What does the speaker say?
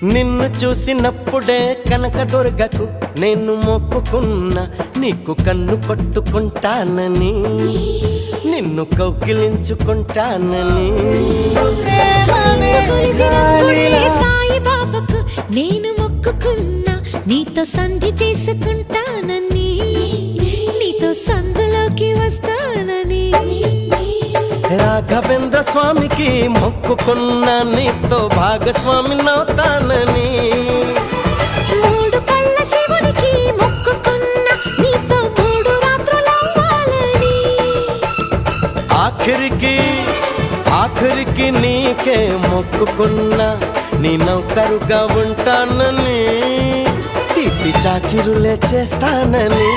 నిన్ను చూసినప్పుడే కనకదుర్గకు నేను మొక్కుకున్నా, నీకు కన్ను కొట్టుకుంటానని, నిన్ను కౌగిలించుకుంటానని. సాయిబాబాకు నేను మొక్కుకున్నా, నీతో సంధి చేసుకుంటానని, నీతో సందులోకి వస్తానని. రాఘవేంద్ర స్వామికి మొక్కుకున్నా, నీతో భాగస్వామి నవుతానని. మూడు కళ్ళ శివునికి మొక్కుకున్నా, నీతో 3 రాత్రులవ్వాలని. ఆఖరికి నీకే మొక్కుకున్నా, నీ నౌకరుగా ఉంటానని, తీపి చాకిరులే చేస్తానని.